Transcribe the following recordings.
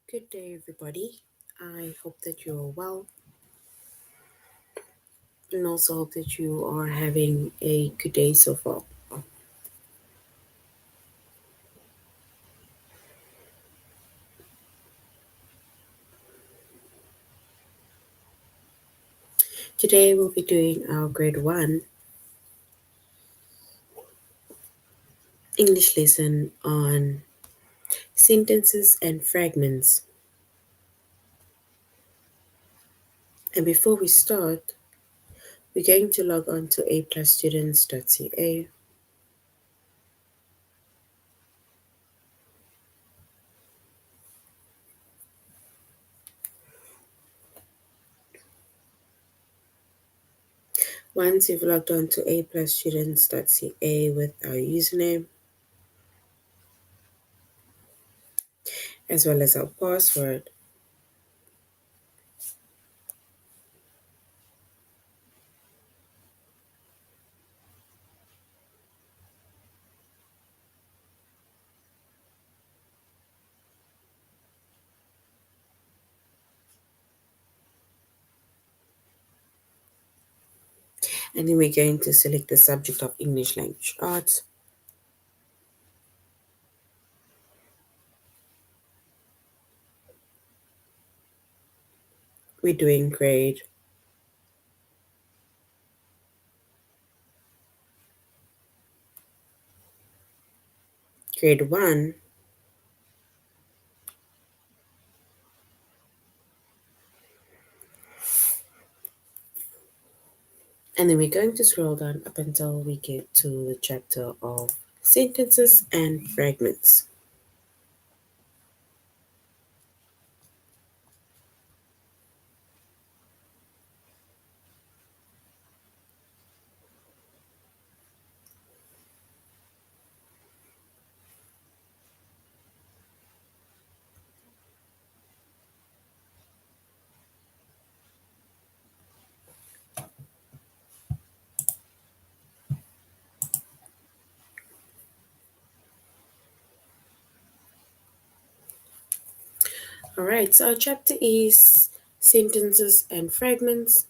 Good day, everybody. I hope that you're well and also hope that you are having a good day so far. Today, we'll be doing our grade 1 English lesson on sentences and fragments. And before we start, we're going to log on to aplusstudents.ca. Once you've logged on to aplusstudents.ca with our username as well as our password, and then we're going to select the subject of English language arts. We're doing grade 1. And then we're going to scroll down up until we get to the chapter of sentences and fragments. All right, so our chapter is sentences and fragments.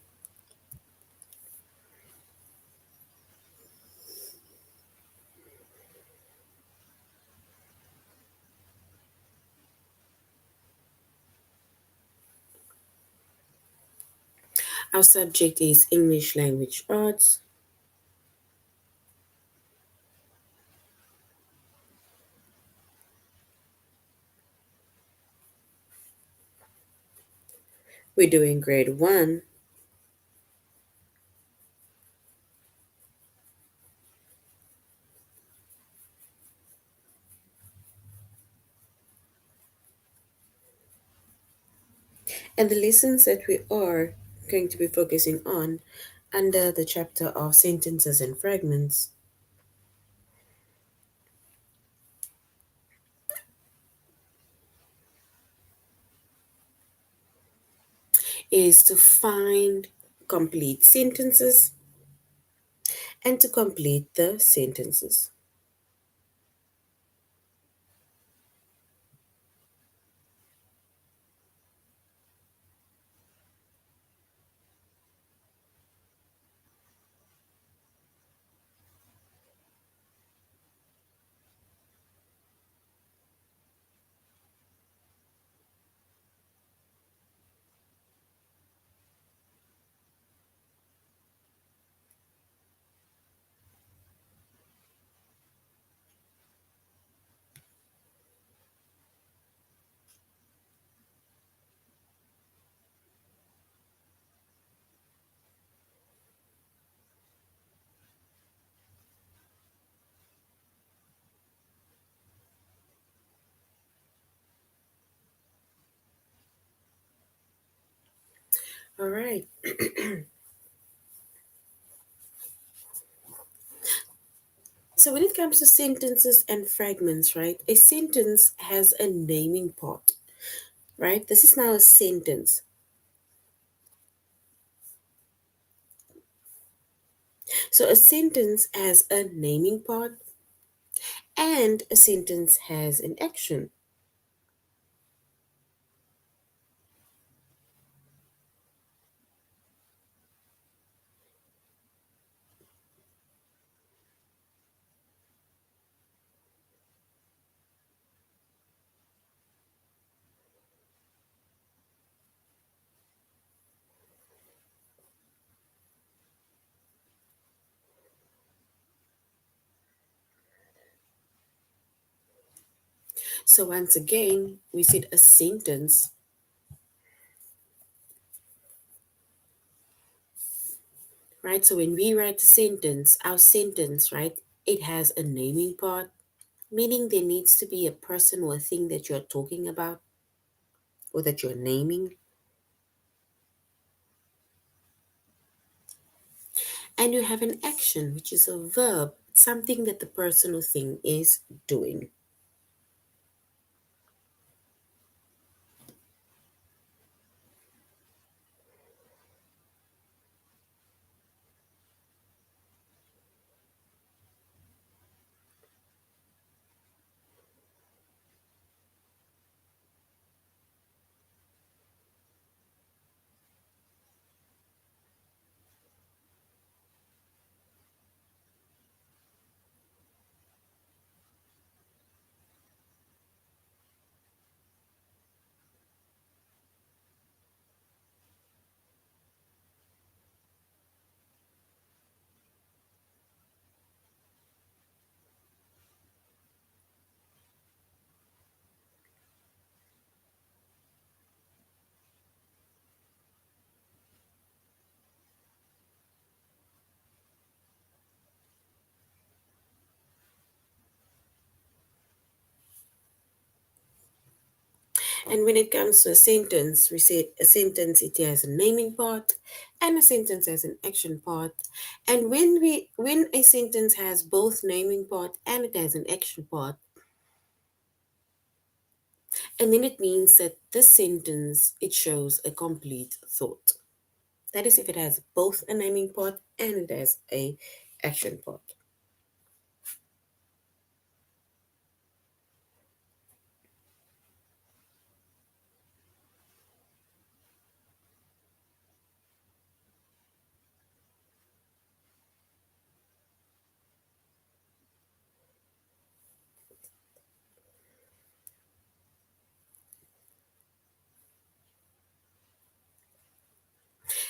Our subject is English language arts. We're doing grade 1. And the lessons that we are going to be focusing on under the chapter of sentences and fragments is to find complete sentences and to complete the sentences. All right. So when it comes to sentences and fragments, right? A sentence has a naming part, right? This is now a sentence. So a sentence has a naming part and a sentence has an action. So once again, we said a sentence, right? So when we write a sentence, our sentence, right, it has a naming part, meaning there needs to be a person or a thing that you're talking about or that you're naming. And you have an action, which is a verb, something that the person or thing is doing. And when it comes to a sentence, we say a sentence it has a naming part and a sentence has an action part. And when a sentence has both naming part and it has an action part, and then it means that this sentence it shows a complete thought. That is if it has both a naming part and it has a action part.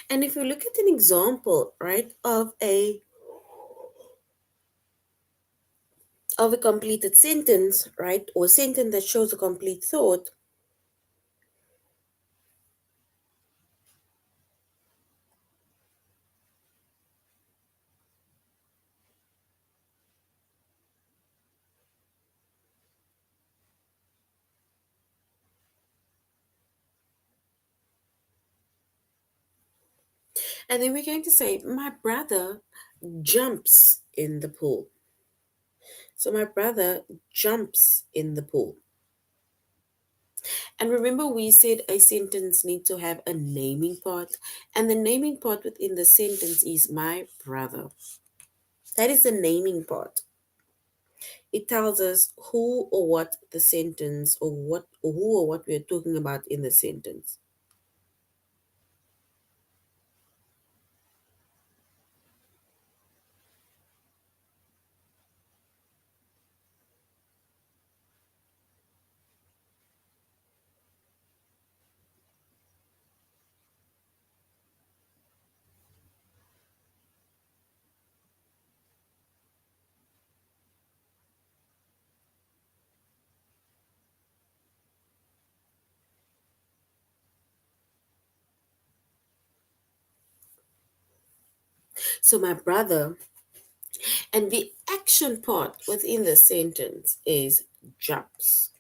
And if you look at an example, right, of a completed sentence, right, or a sentence that shows a complete thought, and then we're going to say, my brother jumps in the pool. So my brother jumps in the pool. And remember, we said a sentence need to have a naming part, and the naming part within the sentence is my brother. That is the naming part. It tells us who or what the sentence or what or who or what we are talking about in the sentence. So my brother, and the action part within the sentence is jumps.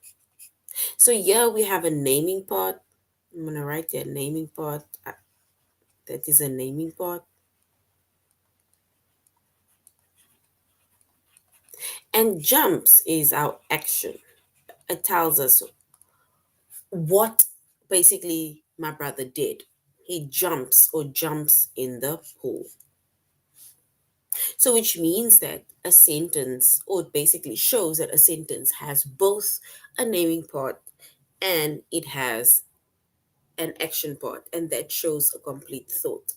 So here we have a naming part. I'm gonna write there naming part. That is a naming part. And jumps is our action. It tells us what basically my brother did. He jumps in the pool. So, which means that a sentence, or it basically shows that a sentence has both a naming part and it has an action part, and that shows a complete thought.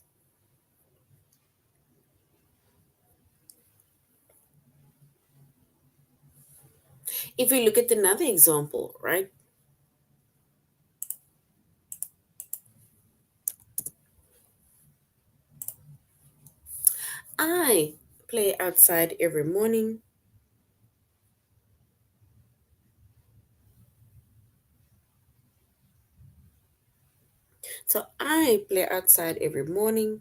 If we look at another example, right? I play outside every morning. So I play outside every morning.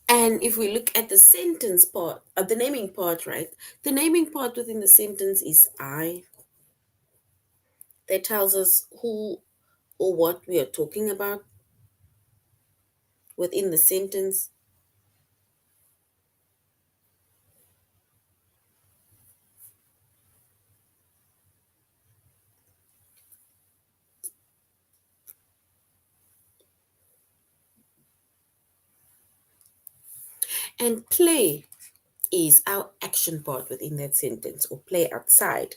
And if we look at the sentence part, the naming part, right? The naming part within the sentence is I. That tells us who or what we are talking about within the sentence. And play is our action part within that sentence, or play outside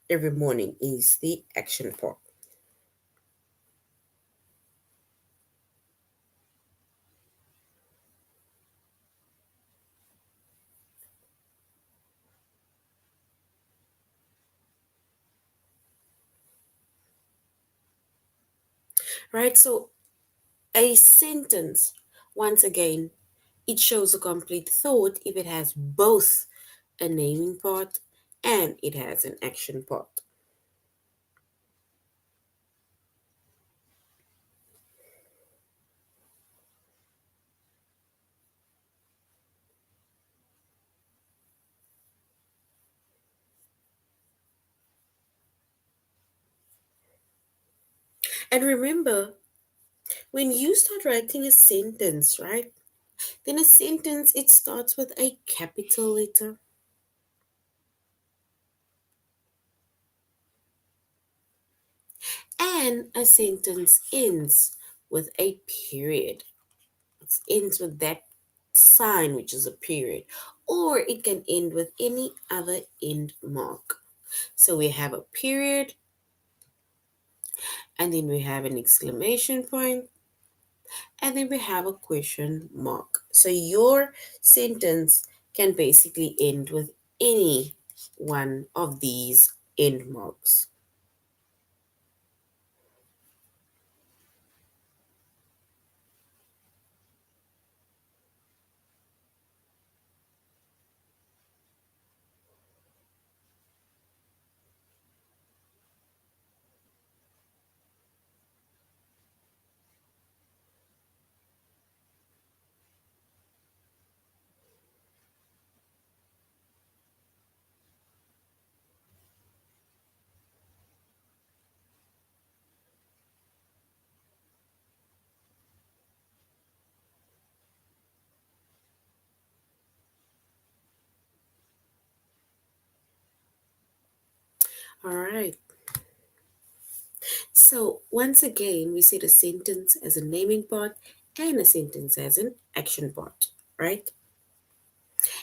every morning is the action part. Right? So a sentence, once again, it shows a complete thought if it has both a naming part and it has an action part. And remember, when you start writing a sentence, right? Then a sentence, it starts with a capital letter, and a sentence ends with a period. It ends with that sign, which is a period, or it can end with any other end mark. So we have a period, and then we have an exclamation point, and then we have a question mark. So your sentence can basically end with any one of these end marks. All right. So once again, we see the sentence as a naming part and a sentence as an action part, right?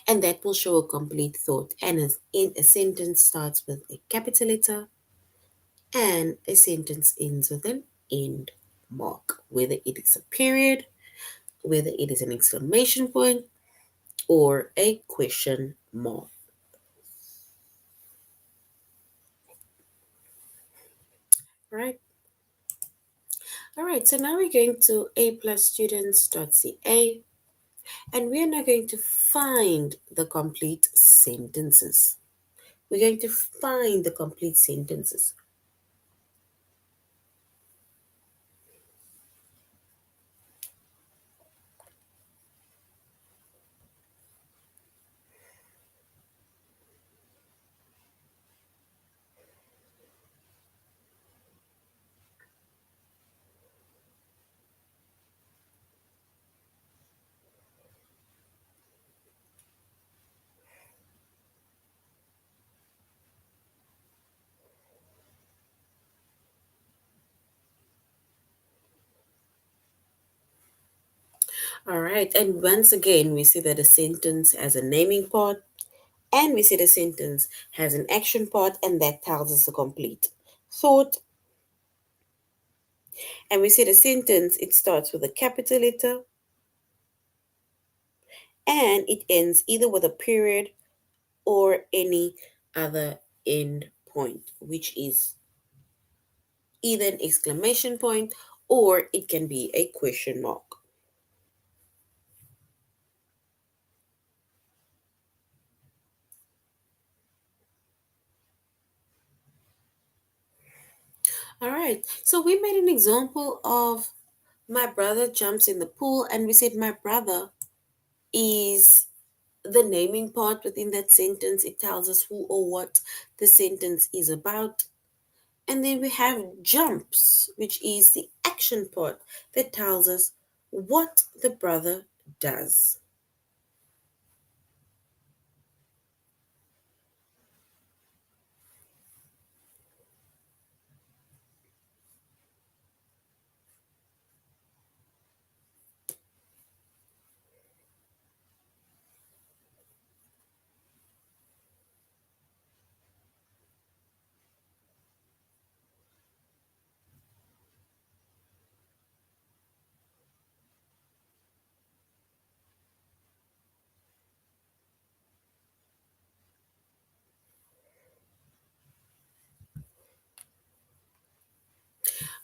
And that will show a complete thought. And in a sentence starts with a capital letter and a sentence ends with an end mark, whether it is a period, whether it is an exclamation point, or a question mark. Right? All right, so now we're going to aplusstudents.ca, and we are now going to find the complete sentences. We're going to find the complete sentences. All right, and once again, we see that a sentence has a naming part, and we see the sentence has an action part, and that tells us a complete thought. And we see the sentence, it starts with a capital letter, and it ends either with a period or any other end point, which is either an exclamation point or it can be a question mark. All right, so we made an example of my brother jumps in the pool, and we said my brother is the naming part within that sentence. It tells us who or what the sentence is about. And then we have jumps, which is the action part that tells us what the brother does.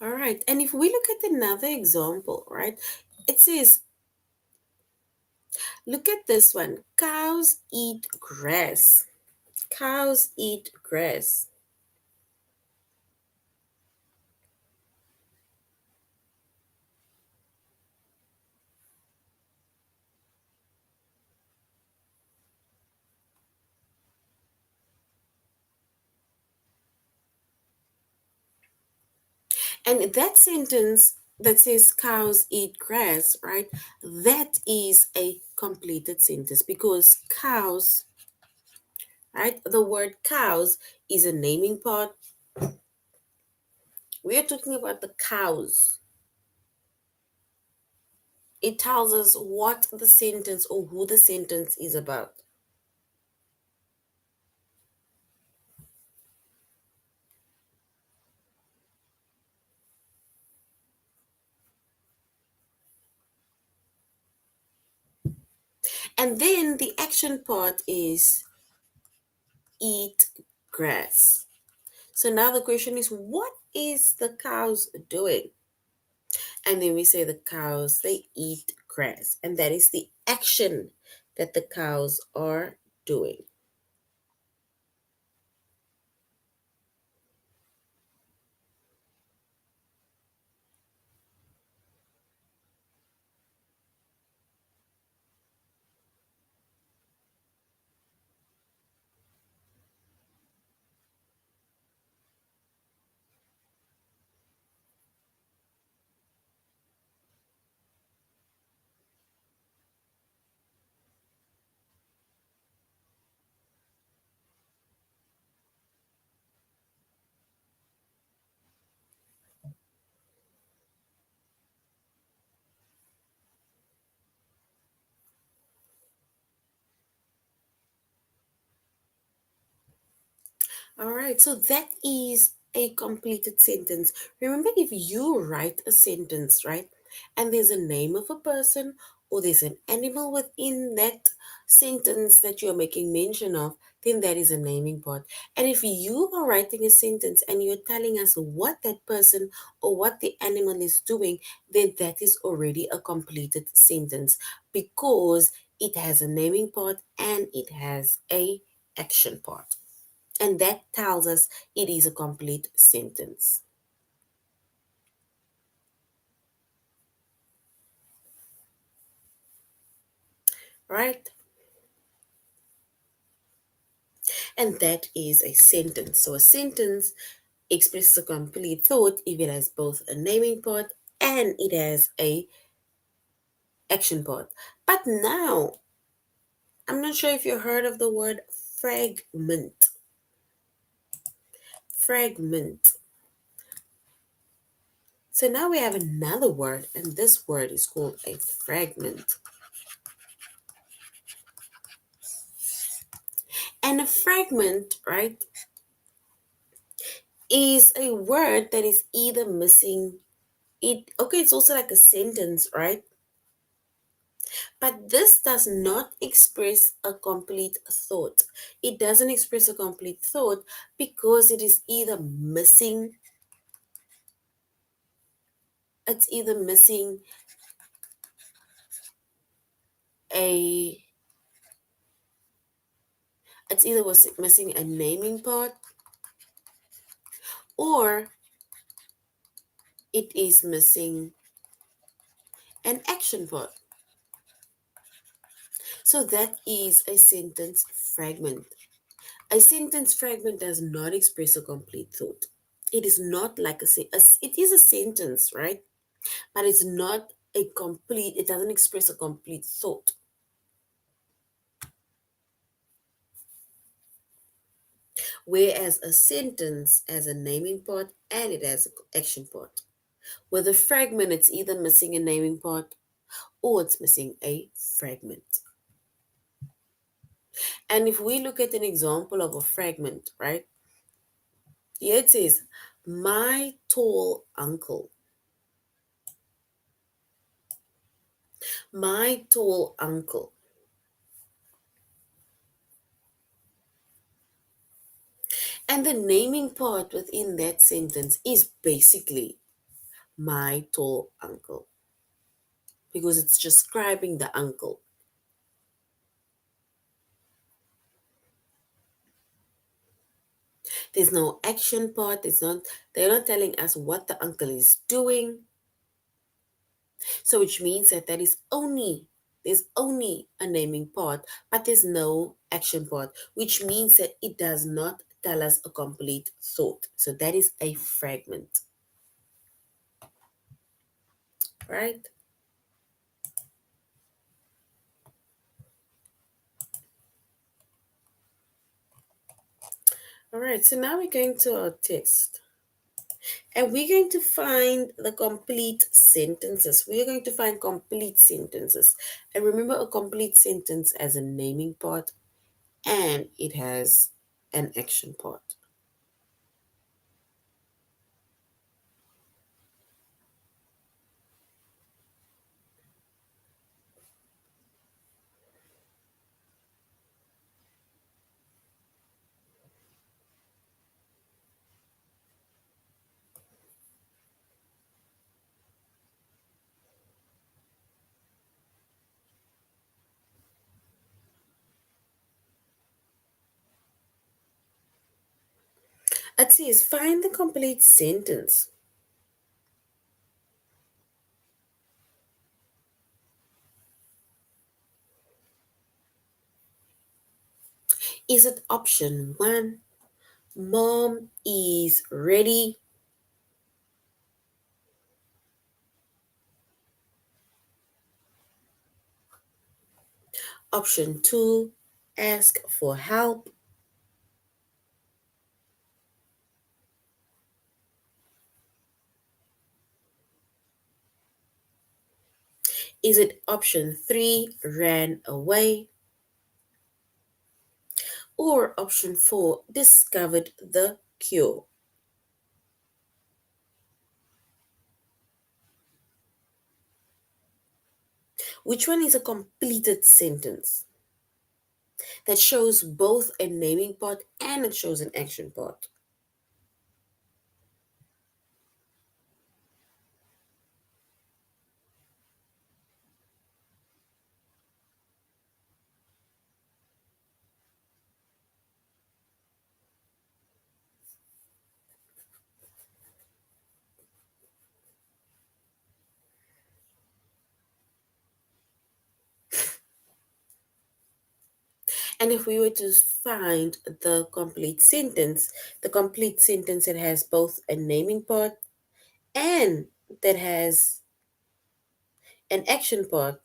All right, and if we look at another example, right, it says, look at this one, cows eat grass. Cows eat grass. And that sentence that says cows eat grass, right? That is a completed sentence because cows, right? The word cows is a naming part. We are talking about the cows. It tells us what the sentence or who the sentence is about. And then the action part is eat grass. So now the question is, what is the cows doing? And then we say the cows, they eat grass. And that is the action that the cows are doing. All right, so that is a completed sentence. Remember, if you write a sentence, right, and there's a name of a person or there's an animal within that sentence that you're making mention of, then that is a naming part. And if you are writing a sentence and you're telling us what that person or what the animal is doing, then that is already a completed sentence because it has a naming part and it has a action part. And that tells us it is a complete sentence, right? And that is a sentence. So a sentence expresses a complete thought if it has both a naming part and it has a action part. But now, I'm not sure if you heard of the word fragment. Fragment. So now we have another word, and this word is called a fragment. And a fragment, right, is a word that is either missing it. Okay, it's also like a sentence, right? But this does not express a complete thought. It doesn't express a complete thought because it is either missing, it's either missing a it's either was missing a naming part, or it is missing an action part. So that is a sentence fragment. A sentence fragment does not express a complete thought. It is not like it is a sentence, right? But it's not a complete, it doesn't express a complete thought. Whereas a sentence has a naming part and it has an action part. With a fragment, it's either missing a naming part or it's missing a fragment. And if we look at an example of a fragment, right? Here it says, my tall uncle. My tall uncle. And the naming part within that sentence is basically my tall uncle because it's describing the uncle. There's no action part. They're not telling us what the uncle is doing. So which means that there's only a naming part, but there's no action part, which means that it does not tell us a complete thought. So that is a fragment, right? All right, so now we're going to our test. And we're going to find the complete sentences. We're going to find complete sentences. And remember, a complete sentence as a naming part and it has an action part. It says find the complete sentence. Is it option one? Mom is ready. Option two, ask for help. Is it option three, ran away? Or option four, discovered the cure? Which one is a completed sentence that shows both a naming part and it shows an action part? And if we were to find the complete sentence that has both a naming part and that has an action part,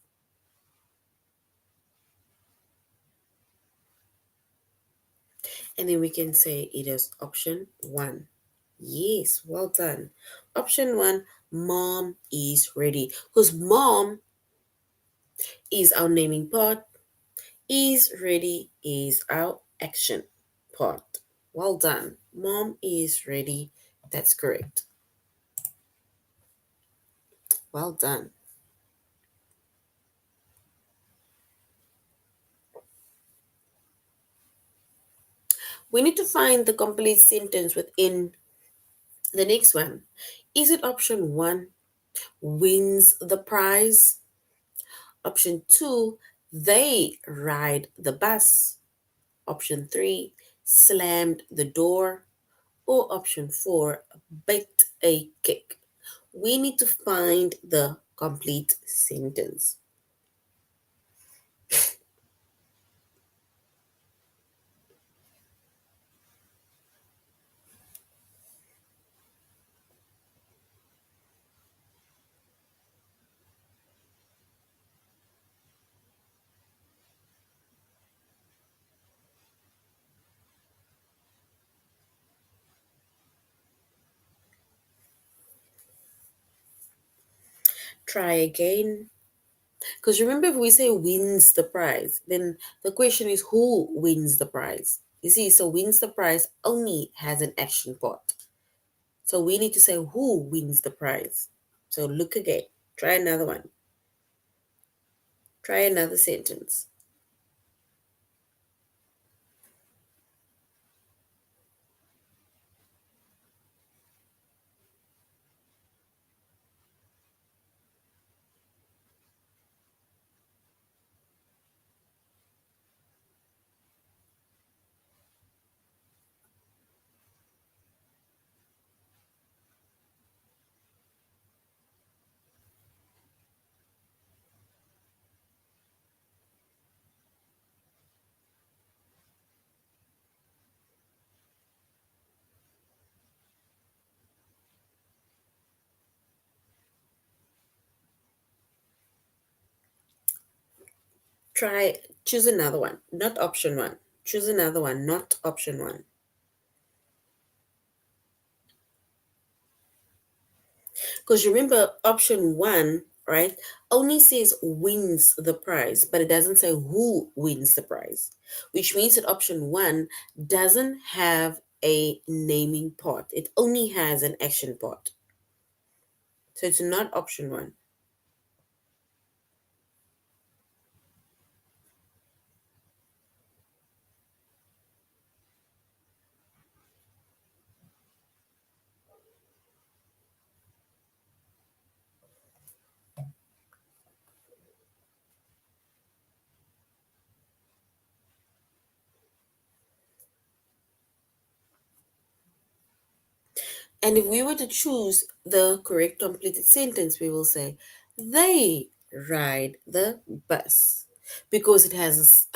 and then we can say it is option one. Yes, well done. Option one, mom is ready. Because mom is our naming part, is ready is our action part. Well done. Mom is ready. That's correct. Well done. We need to find the complete sentence within the next one. Is it option one, wins the prize? Option two, they ride the bus? Option three, slammed the door? Or option four, baked a cake? We need to find the complete sentence. Try again. Because remember, if we say wins the prize, then the question is who wins the prize? You see, so wins the prize only has an action part. So we need to say who wins the prize. So look again. Try another one. Try another sentence. Choose another one, not option one. Choose another one, not option one. Because remember, option one, right, only says wins the prize, but it doesn't say who wins the prize, which means that option one doesn't have a naming part, it only has an action part. So it's not option one. And if we were to choose the correct completed sentence, we will say, they ride the bus. Because it has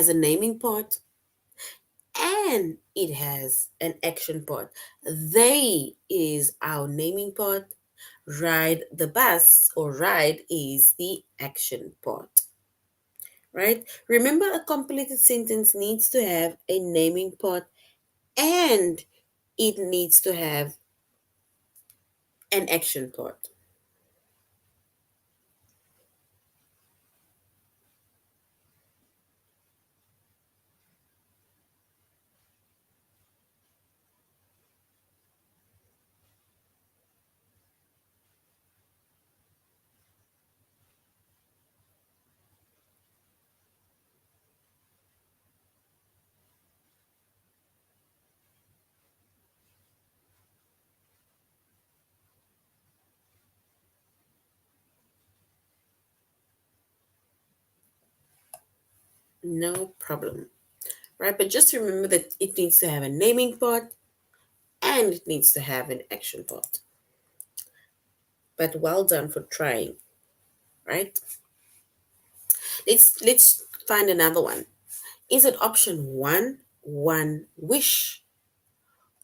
a naming part and it has an action part. They is our naming part. Ride the bus or ride is the action part. Right? Remember, a completed sentence needs to have a naming part and it needs to have an action part. No problem. Right? But just remember that it needs to have a naming part and it needs to have an action part. But well done for trying, right? Let's find another one. Is it option one, one wish?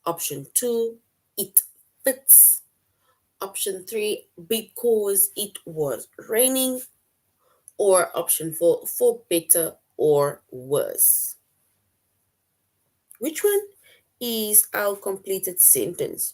Option two, it fits? Option three, because it was raining? Or option four, for better or worse? Which one is our completed sentence?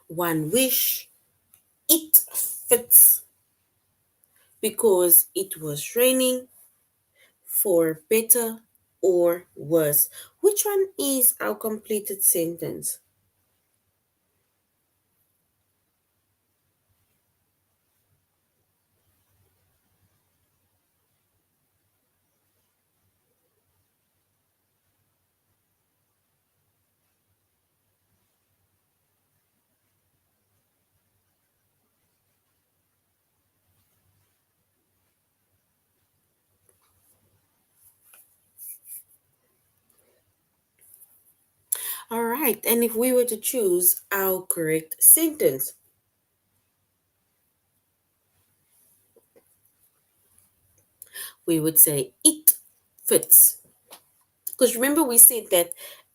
One wish, it fits because it was raining, for better or worse. Which one is our completed sentence? All right, and if we were to choose our correct sentence, we would say it fits. Because remember, we said that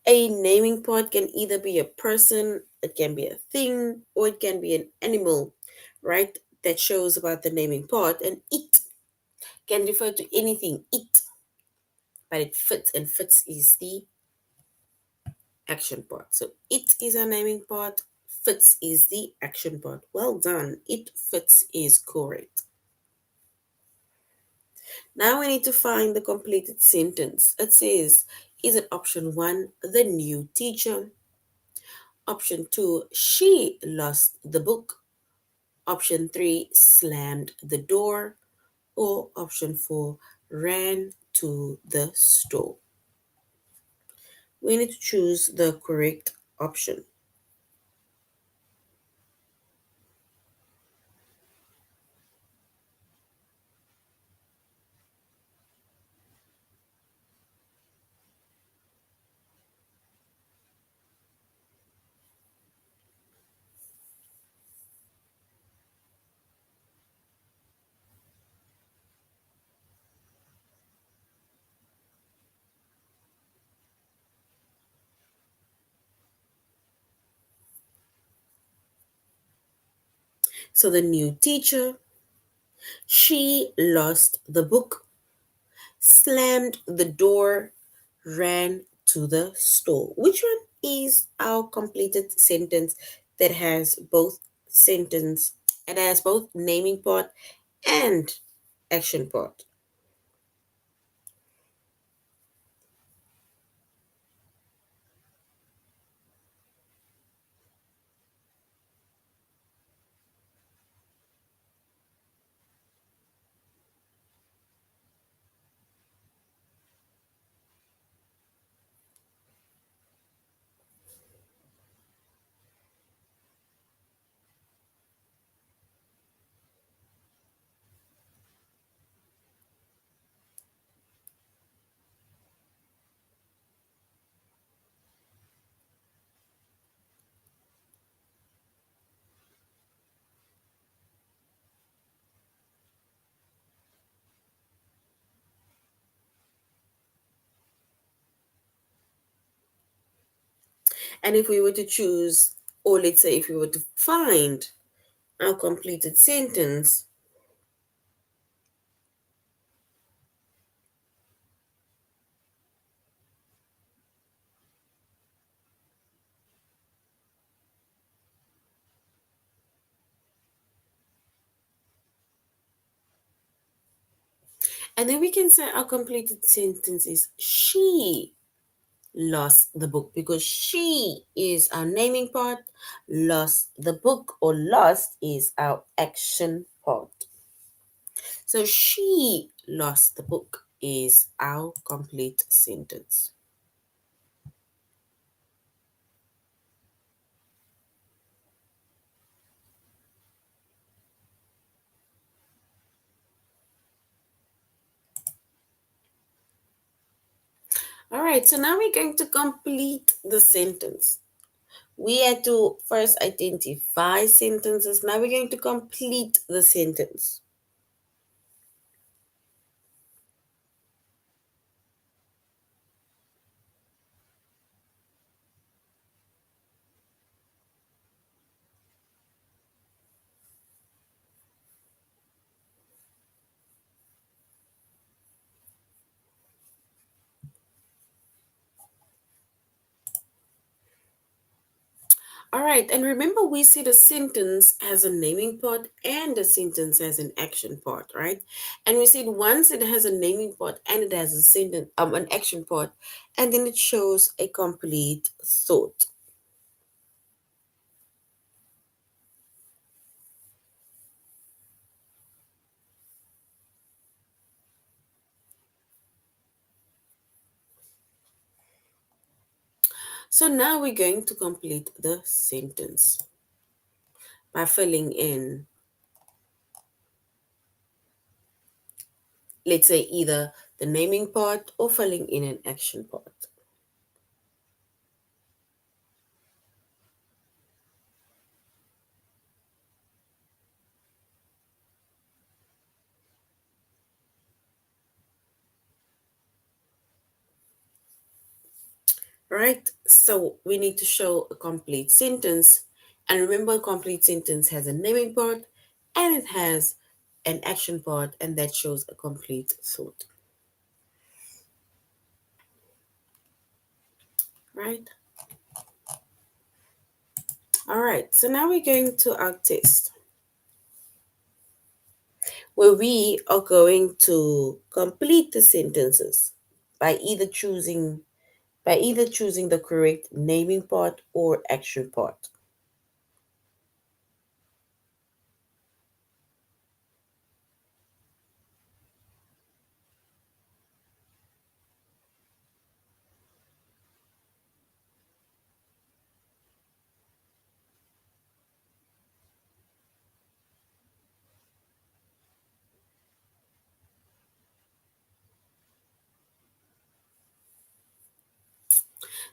a naming part can either be a person, it can be a thing, or it can be an animal, right? That shows about the naming part, and it can refer to anything, it, but it fits, and fits is the action part. So it is a naming part, fits is the action part. Well done. It fits is correct. Now we need to find the completed sentence. It says, is it option one, the new teacher? Option two, she lost the book. Option three, slammed the door. Or option four, ran to the store. We need to choose the correct option. So the new teacher, she lost the book, slammed the door, ran to the store. Which one is our completed sentence that has both sentence, it has both naming part and action part? And if we were to choose, or let's say if we were to find our completed sentence, and then we can say our completed sentence is she lost the book, because she is our naming part, lost the book or lost is our action part. So she lost the book is our complete sentence. All right, so now we're going to complete the sentence. We had to first identify sentences. Now we're going to complete the sentence. All right, and remember we said a sentence has a naming part and a sentence has an action part, right? And we said once it has a naming part and it has a sentence, an action part, and then it shows a complete thought. So now we're going to complete the sentence by filling in, let's say, either the naming part or filling in an action part. Right? So we need to show a complete sentence. And remember, a complete sentence has a naming part and it has an action part, and that shows a complete thought. Right? All right. So now we're going to our test where we are going to complete the sentences by either choosing the correct naming part or action part.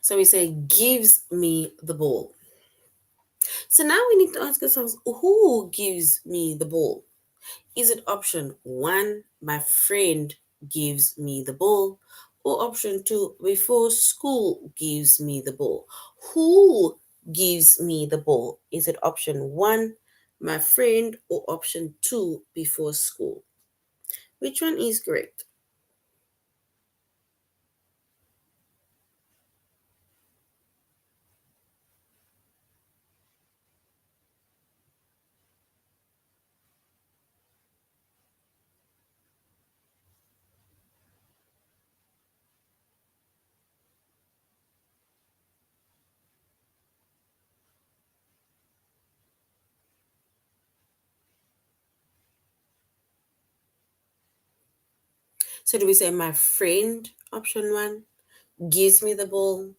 So we say gives me the ball. So now we need to ask ourselves, who gives me the ball? Is it option one, my friend gives me the ball? Or option two, before school gives me the ball? Who gives me the ball? Is it option one, my friend, or option two, before school? Which one is correct? So do we say my friend, option one, gives me the ball?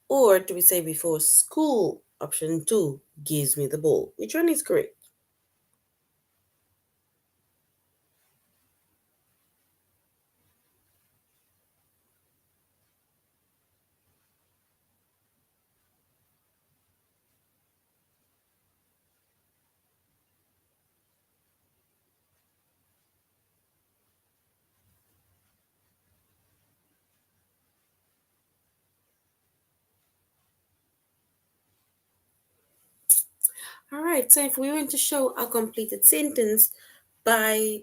Or do we say before school, option two, gives me the ball? Which one is correct? All right, so if we want to show a completed sentence by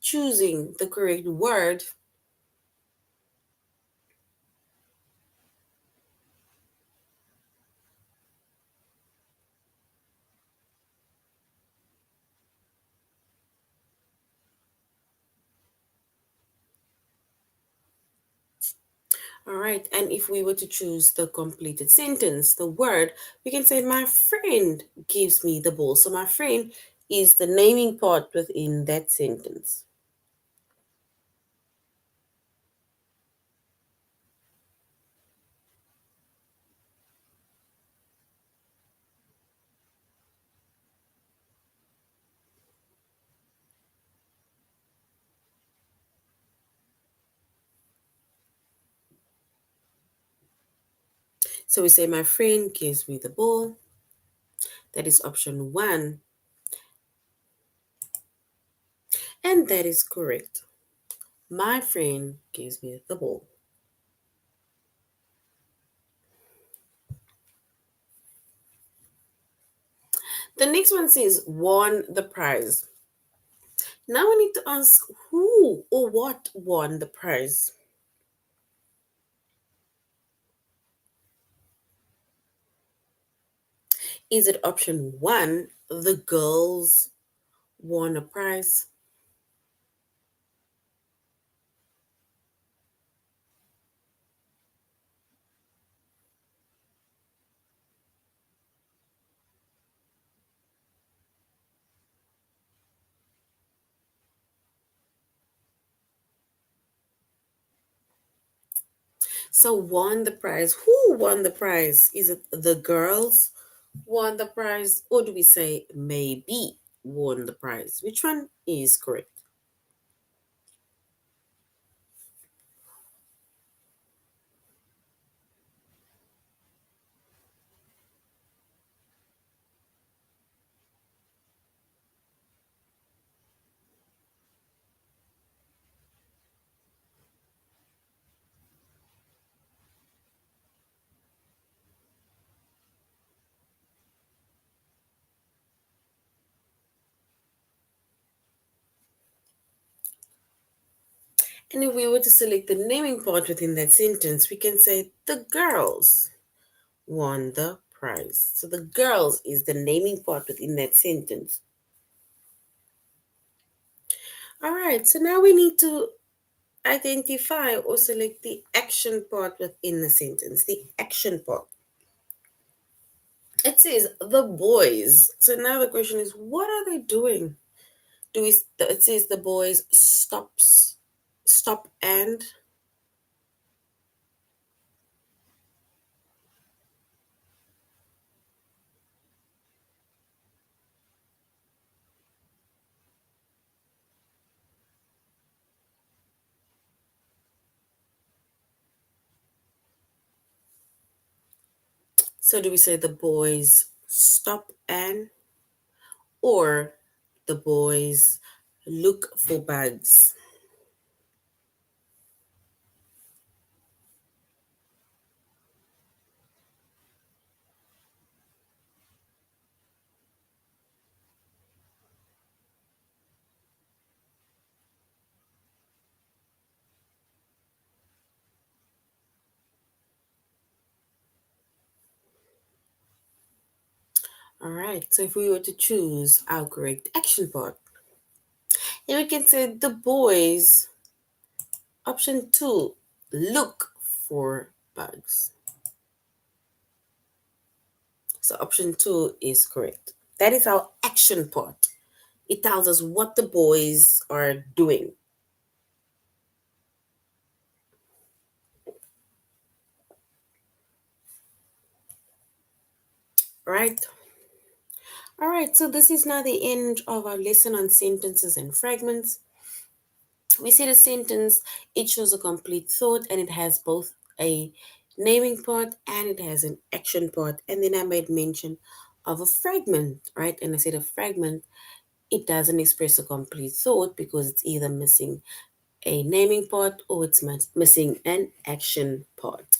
choosing the correct word, all right, and if we were to choose the completed sentence, the word, we can say, my friend gives me the ball. So, my friend is the naming part within that sentence. So, we say, my friend gives me the ball. That is option one, and that is correct. My friend gives me the ball. The next one says, won the prize. Now we need to ask who or what won the prize. Is it option one, the girls won a prize? So, won the prize. Who won the prize? Is it the girls won the prize, or do we say maybe won the prize? Which one is correct? And if we were to select the naming part within that sentence, we can say the girls won the prize. So the girls is the naming part within that sentence. All right, so now we need to identify or select the action part within the sentence. The action part. It says the boys. So now the question is, what are they doing? Do we? It says the boys stop and. So do we say the boys stop and, or the boys look for bags? All right. So if we were to choose our correct action part, then we can say the boys, option two, look for bugs. So option two is correct. That is our action part. It tells us what the boys are doing. Right? All right. So this is now the end of our lesson on sentences and fragments. We see the sentence, it shows a complete thought and it has both a naming part and it has an action part. And then I made mention of a fragment, right? And I said a fragment, it doesn't express a complete thought because it's either missing a naming part or it's missing an action part.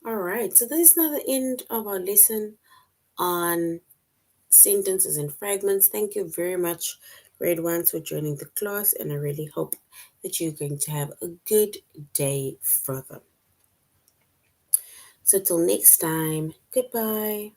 All right, so this is now the end of our lesson on sentences and fragments. Thank you very much, grade ones, for joining the class, and I really hope that you're going to have a good day further. So, till next time, goodbye.